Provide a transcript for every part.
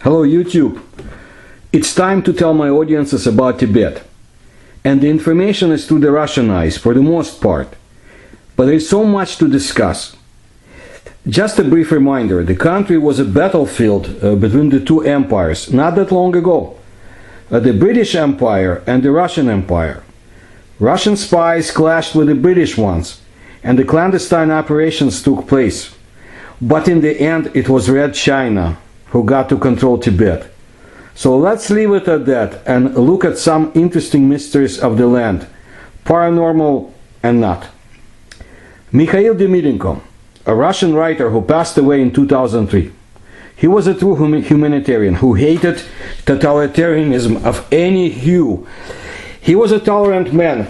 Hello YouTube. It's time to tell my audiences about Tibet. And the information is through the Russian eyes for the most part. But there is so much to discuss. Just a brief reminder, the country was a battlefield between the two empires not that long ago. The British Empire and the Russian Empire. Russian spies clashed with the British ones, and the clandestine operations took place. But in the end, it was Red China who got to control Tibet. So let's leave it at that and look at some interesting mysteries of the land, paranormal and not. Mikhail Demidenko, a Russian writer who passed away in 2003. He was a true humanitarian who hated totalitarianism of any hue. He was a tolerant man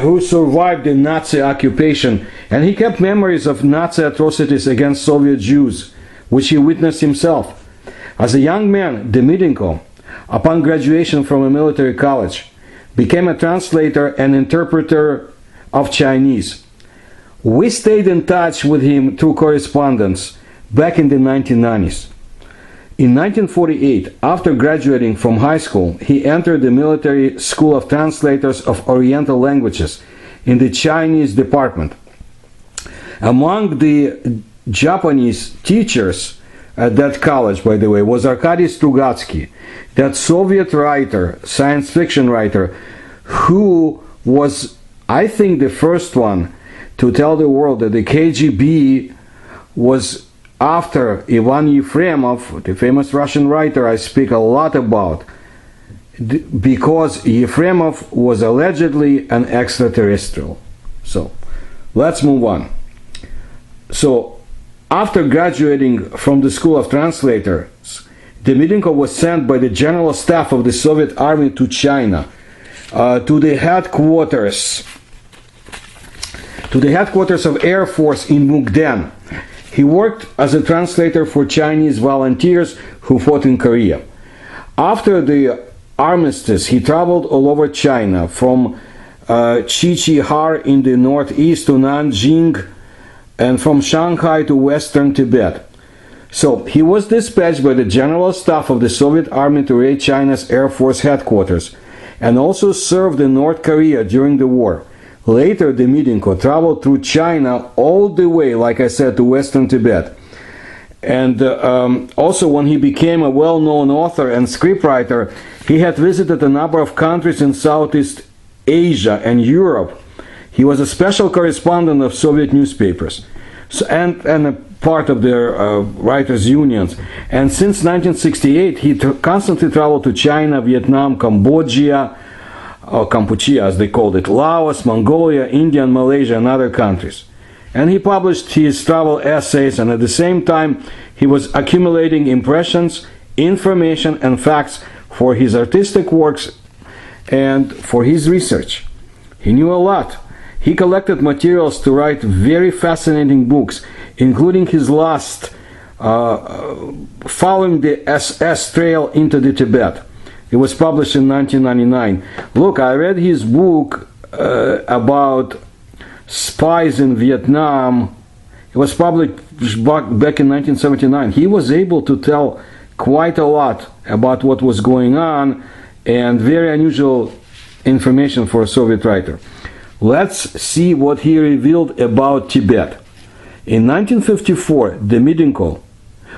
who survived the Nazi occupation, and he kept memories of Nazi atrocities against Soviet Jews, which he witnessed himself. As a young man, Demidenko, upon graduation from a military college, became a translator and interpreter of Chinese. We stayed in touch with him through correspondence back in the 1990s. In 1948, after graduating from high school, he entered the military school of translators of Oriental languages in the Chinese department. Among the Japanese teachers at that college, by the way, was Arkady Strugatsky, that Soviet writer, science fiction writer, who was, I think, the first one to tell the world that the KGB was after Ivan Yefremov, the famous Russian writer I speak a lot about, because Yefremov was allegedly an extraterrestrial. So, let's move on. So, after graduating from the School of Translators, Demidenko was sent by the General Staff of the Soviet Army to China, to the headquarters of Air Force in Mukden. He worked as a translator for Chinese volunteers who fought in Korea. After the armistice, he traveled all over China, from Qiqihar in the northeast to Nanjing, and from Shanghai to western Tibet. So, he was dispatched by the General Staff of the Soviet Army to raid China's Air Force headquarters, and also served in North Korea during the war. Later, Demidenko traveled through China all the way, like I said, to western Tibet. And also, when he became a well-known author and scriptwriter, he had visited a number of countries in Southeast Asia and Europe. He was a special correspondent of Soviet newspapers and a part of their writers' unions. And since 1968, he constantly traveled to China, Vietnam, Cambodia, or Kampuchea as they called it, Laos, Mongolia, India, and Malaysia, and other countries. And he published his travel essays, and at the same time, he was accumulating impressions, information, and facts for his artistic works and for his research. He knew a lot. He collected materials to write very fascinating books, including his last, Following the SS Trail into the Tibet. It was published in 1999. Look, I read his book about spies in Vietnam. It was published back in 1979. He was able to tell quite a lot about what was going on, and very unusual information for a Soviet writer. Let's see what he revealed about Tibet. In 1954, Demidenko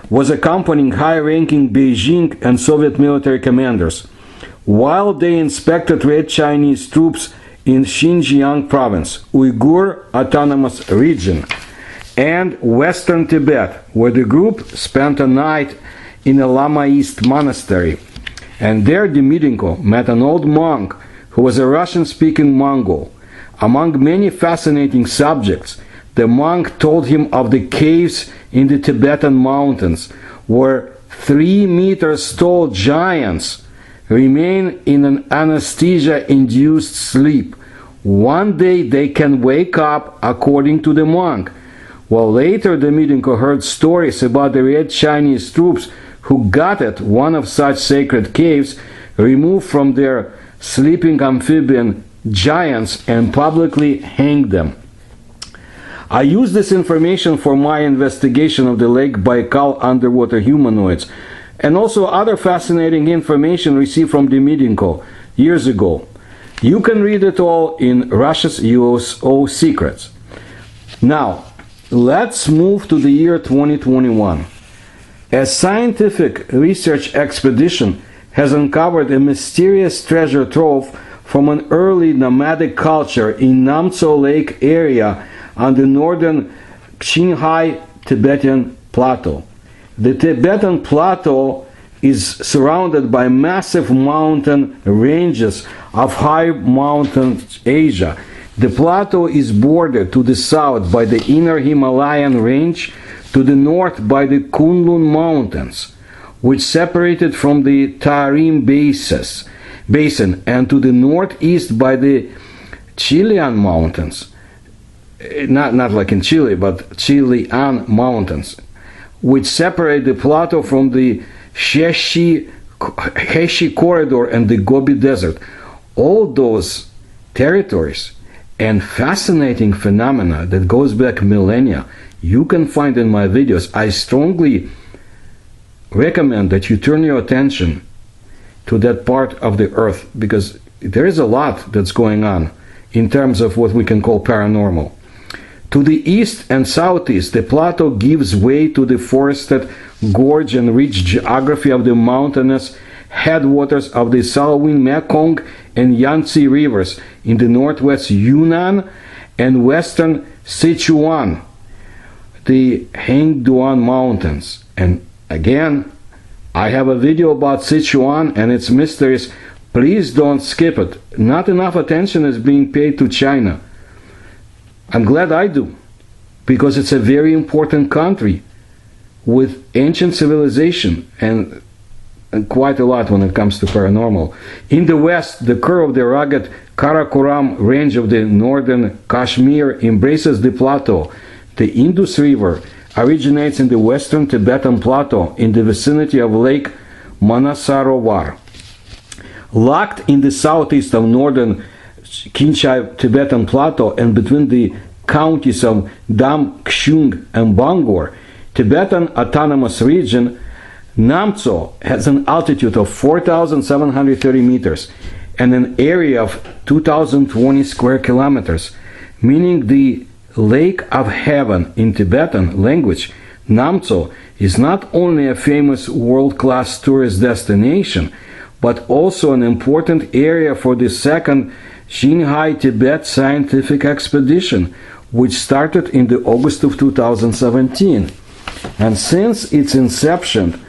was accompanying high-ranking Beijing and Soviet military commanders while they inspected Red Chinese troops in Xinjiang province, Uyghur Autonomous Region, and western Tibet, where the group spent a night in a Lamaist monastery. And there Demidenko met an old monk who was a Russian-speaking Mongol. Among many fascinating subjects, the monk told him of the caves in the Tibetan mountains, where 3 meters tall giants remain in an anesthesia-induced sleep. One day they can wake up, according to the monk. While later Demidenko heard stories about the Red Chinese troops who gutted one of such sacred caves, removed from their sleeping amphibian giants, and publicly hanged them. I used this information for my investigation of the Lake Baikal underwater humanoids, and also other fascinating information received from Demidенko years ago. You can read it all in Russia's USO Secrets. Now, let's move to the year 2021. A scientific research expedition has uncovered a mysterious treasure trove from an early nomadic culture in Namtso Lake area on the northern Qinghai Tibetan Plateau. The Tibetan Plateau is surrounded by massive mountain ranges of high mountain Asia. The plateau is bordered to the south by the inner Himalayan range, to the north by the Kunlun Mountains, which separated from the Tarim Basin, and to the northeast by the Chilean Mountains, not like in Chile, but Chilean Mountains, which separate the plateau from the Heshi Corridor and the Gobi Desert. All those territories and fascinating phenomena that goes back millennia, you can find in my videos. I strongly recommend that you turn your attention to that part of the earth, because there is a lot that's going on in terms of what we can call paranormal. To the east and southeast, the plateau gives way to the forested gorge and rich geography of the mountainous headwaters of the Salween Mekong and Yangtze rivers in the northwest Yunnan and western Sichuan, the Hengduan Mountains. And again, I have a video about Sichuan and its mysteries. Please don't skip it. Not enough attention is being paid to China. I'm glad I do, because it's a very important country with ancient civilization and quite a lot when it comes to paranormal. In the west, the curve of the rugged Karakoram range of the northern Kashmir embraces the plateau. The Indus River originates in the western Tibetan Plateau in the vicinity of Lake Manasarovar. Locked in the southeast of northern Qinghai Tibetan Plateau and between the counties of Dam Kshung and Bangor, Tibetan Autonomous Region, Namtso has an altitude of 4,730 meters and an area of 2,020 square kilometers, meaning the Lake of Heaven in Tibetan language. Namtso is not only a famous world-class tourist destination, but also an important area for the second Qinghai Tibet scientific expedition, which started in the August of 2017. And since its inception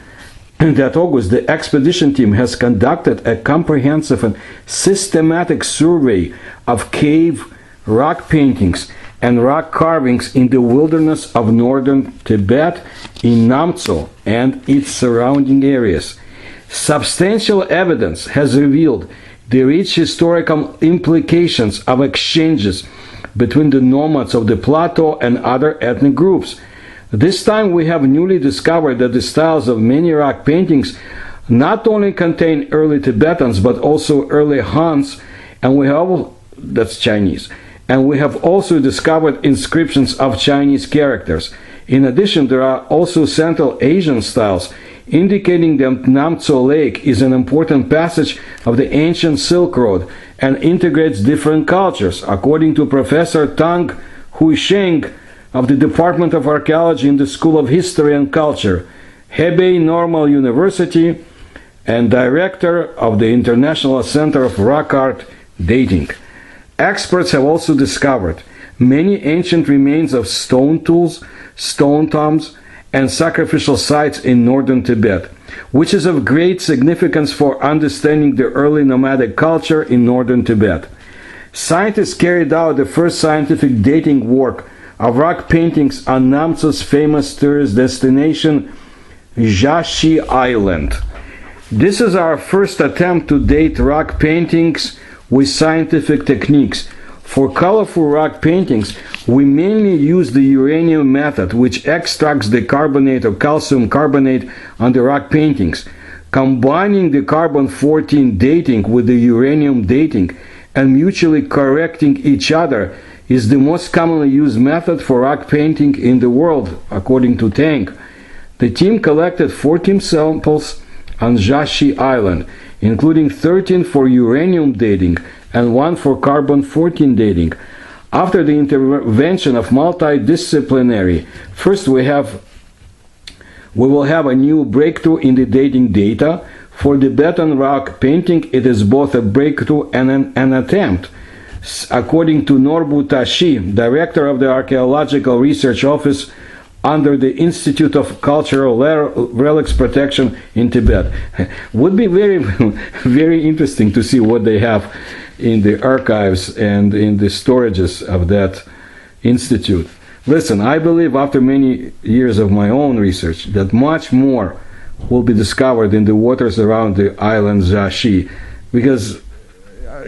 in that August, the expedition team has conducted a comprehensive and systematic survey of cave rock paintings and rock carvings in the wilderness of northern Tibet, in Namtso and its surrounding areas. Substantial evidence has revealed the rich historical implications of exchanges between the nomads of the plateau and other ethnic groups. This time we have newly discovered that the styles of many rock paintings not only contain early Tibetans but also early Hans, and we have, that's Chinese, and we have also discovered inscriptions of Chinese characters. In addition, there are also Central Asian styles, indicating that Namtso Lake is an important passage of the ancient Silk Road and integrates different cultures, according to Professor Tang Huisheng of the Department of Archaeology in the School of History and Culture, Hebei Normal University, and director of the International Center of Rock Art Dating. Experts have also discovered many ancient remains of stone tools, stone tombs, and sacrificial sites in northern Tibet, which is of great significance for understanding the early nomadic culture in northern Tibet. Scientists carried out the first scientific dating work of rock paintings on Namtso's famous tourist destination, Jashi Island. This is our first attempt to date rock paintings with scientific techniques. For colorful rock paintings, we mainly use the uranium method, which extracts the carbonate or calcium carbonate on the rock paintings. Combining the carbon-14 dating with the uranium dating and mutually correcting each other is the most commonly used method for rock painting in the world, according to Tang. The team collected 14 samples on Jashi Island, including 13 for uranium dating and 1 for carbon-14 dating. After the intervention of multidisciplinary, first we will have a new breakthrough in the dating data. For the Tibetan rock painting, it is both a breakthrough and an attempt. According to Norbu Tashi, director of the Archaeological Research Office under the Institute of Cultural Relics Protection in Tibet. Would be very, very interesting to see what they have in the archives and in the storages of that institute. Listen, I believe after many years of my own research that much more will be discovered in the waters around the island Jashi, because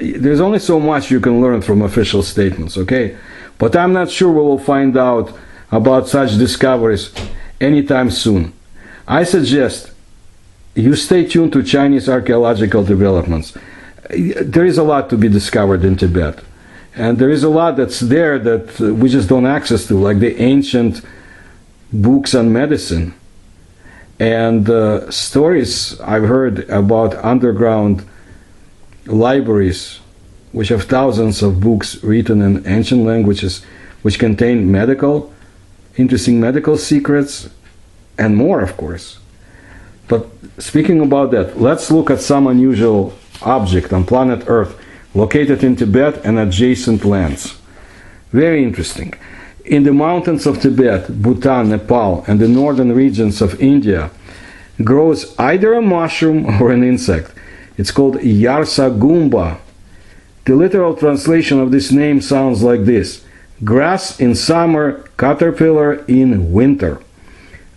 there's only so much you can learn from official statements, okay? But I'm not sure we will find out about such discoveries anytime soon. I suggest you stay tuned to Chinese archaeological developments. There is a lot to be discovered in Tibet. And there is a lot that's there that we just don't access to, like the ancient books on medicine. And stories I've heard about underground libraries, which have thousands of books written in ancient languages, which contain interesting medical secrets, and more, of course. But speaking about that, let's look at some unusual object on planet Earth located in Tibet and adjacent lands. Very interesting. In the mountains of Tibet, Bhutan, Nepal, and the northern regions of India grows either a mushroom or an insect. It's called Yarsa Goomba. The literal translation of this name sounds like this: grass in summer, caterpillar in winter.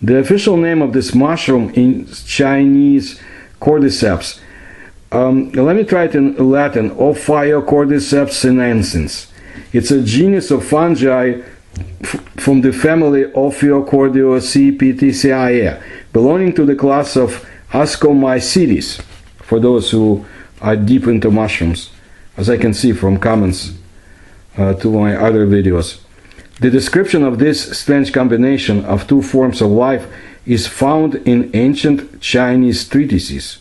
The official name of this mushroom in Chinese, cordyceps. Let me try it in Latin: Ophiocordyceps sinensis. It's a genus of fungi from the family Ophiocordycipitiaceae, belonging to the class of Ascomycetes, for those who are deep into mushrooms, as I can see from comments to my other videos. The description of this strange combination of two forms of life is found in ancient Chinese treatises.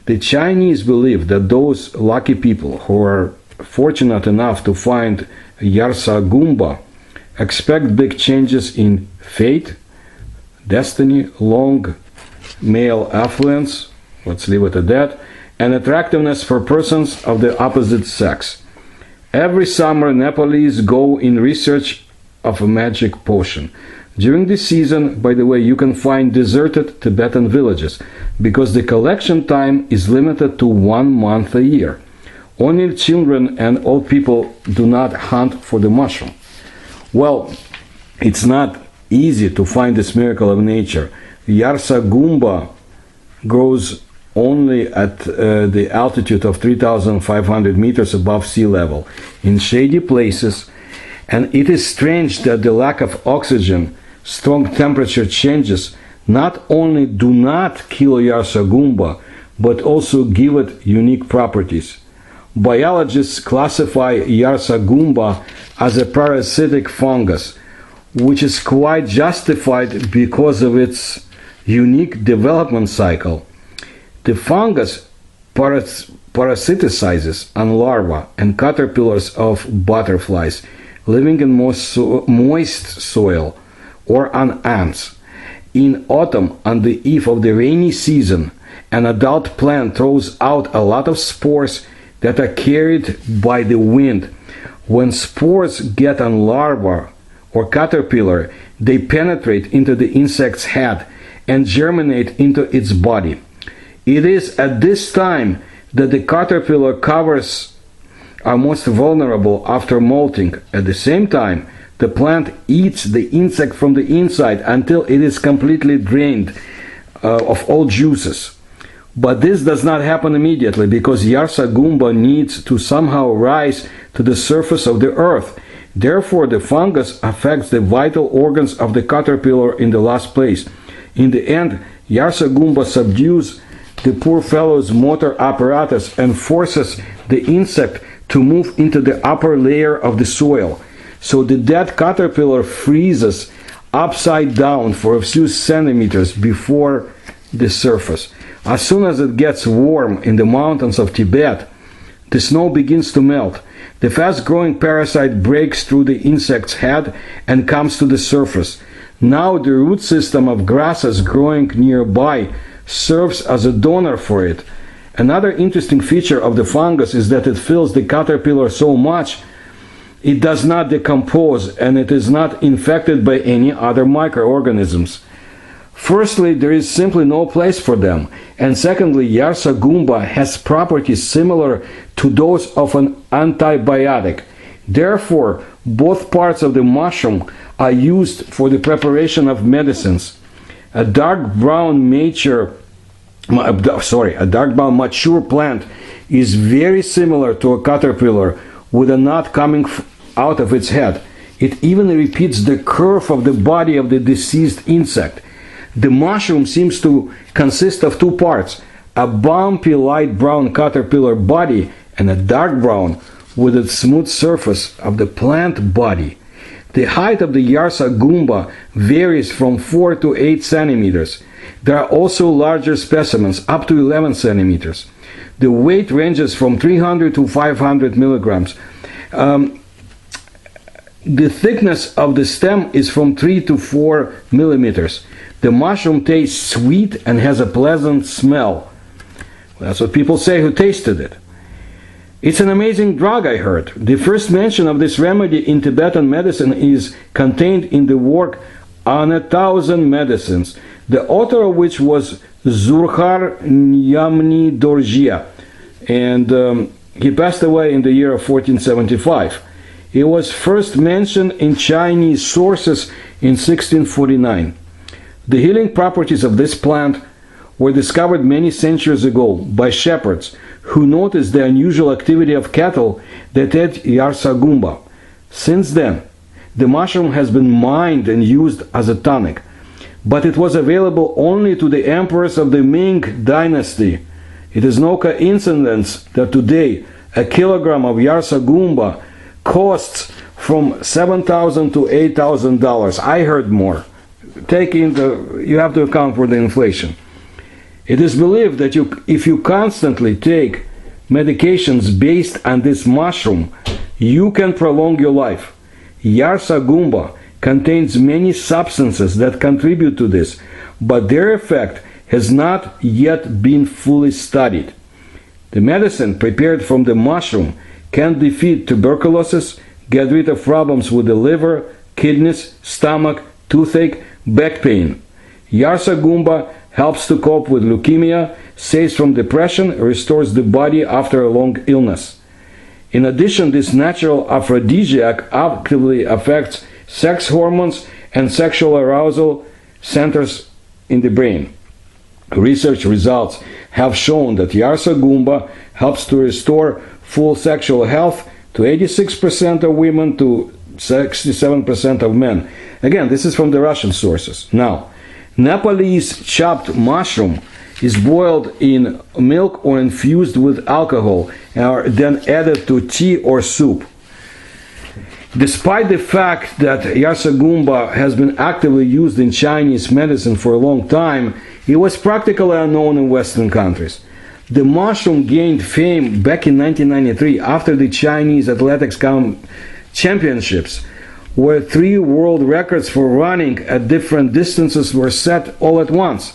The Chinese believe that those lucky people who are fortunate enough to find Yarsa Goomba expect big changes in fate, destiny, long male affluence, let's leave it at that, and attractiveness for persons of the opposite sex. Every summer, Nepalese go in research of a magic potion. During this season, by the way, you can find deserted Tibetan villages, because the collection time is limited to 1 month a year. Only children and old people do not hunt for the mushroom. Well, it's not easy to find this miracle of nature. Yarsa Goomba grows only at the altitude of 3,500 meters above sea level, in shady places, and it is strange that the lack of oxygen, strong temperature changes, not only do not kill Yarsa Goomba, but also give it unique properties. Biologists classify Yarsa Goomba as a parasitic fungus, which is quite justified because of its unique development cycle. The fungus parasitizes on larvae and caterpillars of butterflies living in moist soil or on ants. In autumn, on the eve of the rainy season, an adult plant throws out a lot of spores that are carried by the wind. When spores get on larva or caterpillar, they penetrate into the insect's head and germinate into its body. It is at this time that the caterpillar covers are most vulnerable after molting. At the same time, the plant eats the insect from the inside until it is completely drained of all juices. But this does not happen immediately, because Yarsa Goomba needs to somehow rise to the surface of the earth. Therefore, the fungus affects the vital organs of the caterpillar in the last place. In the end, Yarsa Goomba subdues the poor fellow's motor apparatus and forces the insect to move into the upper layer of the soil. So the dead caterpillar freezes upside down for a few centimeters before the surface. As soon as it gets warm in the mountains of Tibet, the snow begins to melt. The fast-growing parasite breaks through the insect's head and comes to the surface. Now the root system of grasses growing nearby serves as a donor for it. Another interesting feature of the fungus is that it fills the caterpillar so much it does not decompose and it is not infected by any other microorganisms. Firstly, there is simply no place for them, and secondly, Yarsa Goomba has properties similar to those of an antibiotic. Therefore, both parts of the mushroom are used for the preparation of medicines. A dark brown mature plant is very similar to a caterpillar with a knot coming out of its head. It even repeats the curve of the body of the deceased insect. The mushroom seems to consist of two parts, a bumpy light brown caterpillar body and a dark brown with a smooth surface of the plant body. The height of the Yarsa Goomba varies from 4 to 8 centimeters. There are also larger specimens, up to 11 centimeters. The weight ranges from 300 to 500 milligrams. The thickness of the stem is from 3 to 4 millimeters. The mushroom tastes sweet and has a pleasant smell. That's what people say who tasted it. It's an amazing drug, I heard. The first mention of this remedy in Tibetan medicine is contained in the work On 1,000 Medicines, the author of which was Zurchar Nyamni Dorjia, and he passed away in the year of 1475. It was first mentioned in Chinese sources in 1649. The healing properties of this plant were discovered many centuries ago by shepherds who noticed the unusual activity of cattle that ate Yarsa Goomba. Since then, the mushroom has been mined and used as a tonic, but it was available only to the emperors of the Ming dynasty. It is no coincidence that today a kilogram of Yarsa Goomba costs from $7,000 to $8,000. I heard more. You have to account for the inflation. It is believed that if you constantly take medications based on this mushroom, you can prolong your life. Yarsa Goomba contains many substances that contribute to this, but their effect has not yet been fully studied. The medicine prepared from the mushroom can defeat tuberculosis, get rid of problems with the liver, kidneys, stomach, toothache, back pain. Yarsa Goomba helps to cope with leukemia, saves from depression, restores the body after a long illness. In addition, this natural aphrodisiac actively affects sex hormones and sexual arousal centers in the brain. Research results have shown that Yarsa Goomba helps to restore full sexual health to 86% of women to 67% of men. Again, this is from the Russian sources. Now, Nepalese chopped mushroom is boiled in milk or infused with alcohol and are then added to tea or soup. Despite the fact that Yarsa Goomba has been actively used in Chinese medicine for a long time, it was practically unknown in Western countries. The mushroom gained fame back in 1993 after the Chinese Athletics Championships, where 3 world records for running at different distances were set all at once.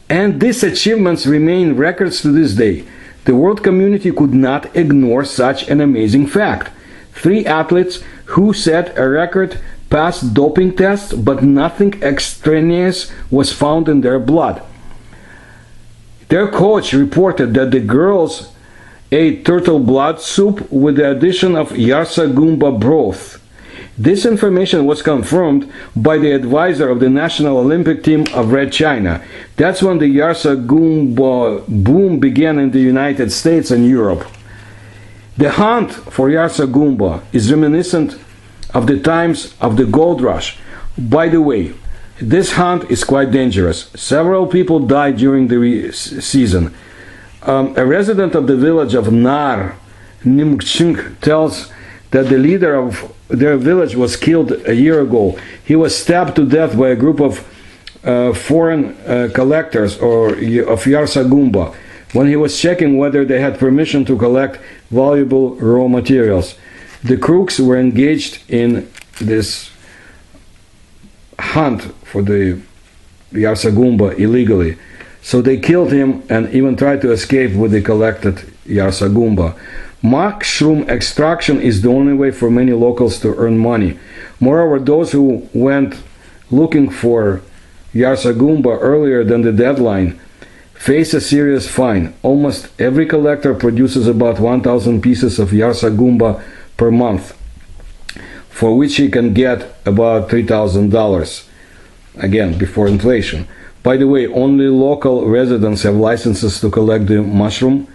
And these achievements remain records to this day. The world community could not ignore such an amazing fact. 3 athletes who set a record passed doping tests, but nothing extraneous was found in their blood. Their coach reported that the girls ate turtle blood soup with the addition of Yarsa Goomba broth. This information was confirmed by the advisor of the National Olympic Team of Red China. That's when the Yarsa Goomba boom began in the United States and Europe. The hunt for Yarsa Goomba is reminiscent of the times of the gold rush. By the way, this hunt is quite dangerous. Several people died during the season. A resident of the village of Nar, Nimching, tells that the leader of their village was killed a year ago. He was stabbed to death by a group of foreign collectors of Yarsa Goomba when he was checking whether they had permission to collect valuable raw materials. The crooks were engaged in this hunt for the Yarsa Goomba illegally. So they killed him and even tried to escape with the collected Yarsa Goomba. Mushroom extraction is the only way for many locals to earn money. Moreover, those who went looking for Yarsa Goomba earlier than the deadline face a serious fine. Almost every collector produces about 1,000 pieces of Yarsa Goomba per month, for which he can get about $3,000, again before inflation. By the way, only local residents have licenses to collect the mushroom.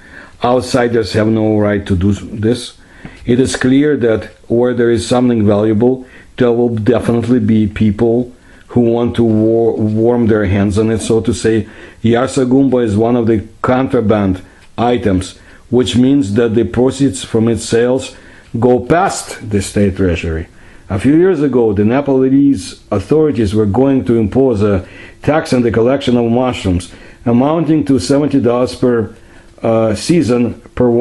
Outsiders have no right to do this. It is clear that where there is something valuable, there will definitely be people who want to warm their hands on it, so to say. Yarsa Goomba is one of the contraband items, which means that the proceeds from its sales go past the state treasury. A few years ago, the Nepalese authorities were going to impose a tax on the collection of mushrooms, amounting to $70 per season from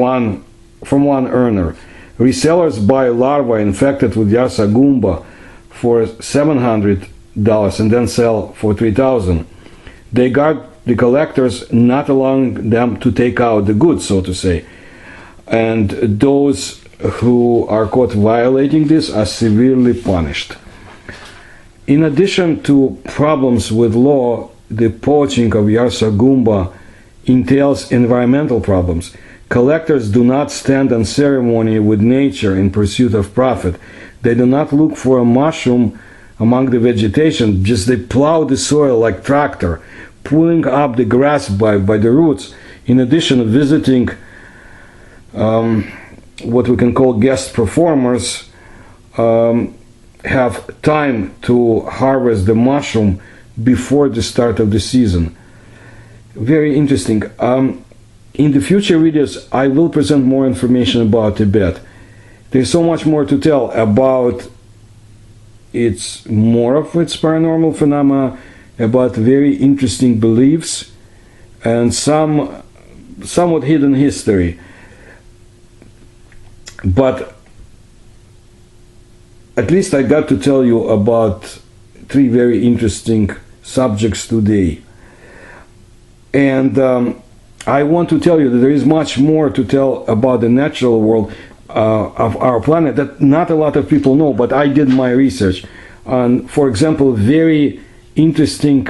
one earner. Resellers buy larvae infected with Yarsa Goomba for $700 and then sell for $3,000. They guard the collectors, not allowing them to take out the goods, so to say. And those who are caught violating this are severely punished. In addition to problems with law, the poaching of Yarsa Goomba entails environmental problems. Collectors do not stand on ceremony with nature in pursuit of profit. They do not look for a mushroom among the vegetation, just they plow the soil like tractor, pulling up the grass by the roots. In addition, visiting what we can call guest performers have time to harvest the mushroom before the start of the season. Very interesting. In the future videos, I will present more information about Tibet. There's so much more to tell about more of its paranormal phenomena, about very interesting beliefs, and somewhat hidden history. But at least I got to tell you about 3 very interesting subjects today. And I want to tell you that there is much more to tell about the natural world of our planet that not a lot of people know, but I did my research on, for example, very interesting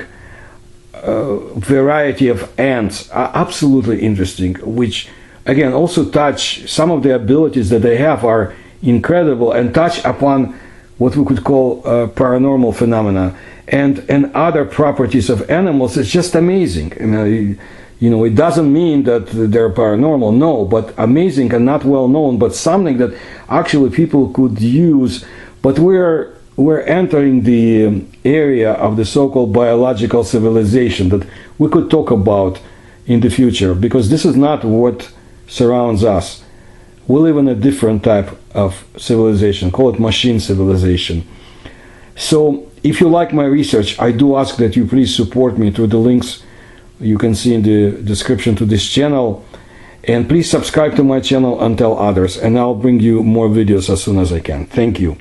variety of ants, absolutely interesting, which again also touch some of the abilities that they have are incredible and touch upon what we could call paranormal phenomena and other properties of animals. It's just amazing. I mean, it doesn't mean that they're paranormal, no, but amazing and not well known, but something that actually people could use. But we're entering the area of the so-called biological civilization that we could talk about in the future, because this is not what surrounds us. We live in a different type of civilization, call it machine civilization. So if you like my research, I do ask that you please support me through the links you can see in the description to this channel, and please subscribe to my channel and tell others, and I'll bring you more videos as soon as I can. Thank you.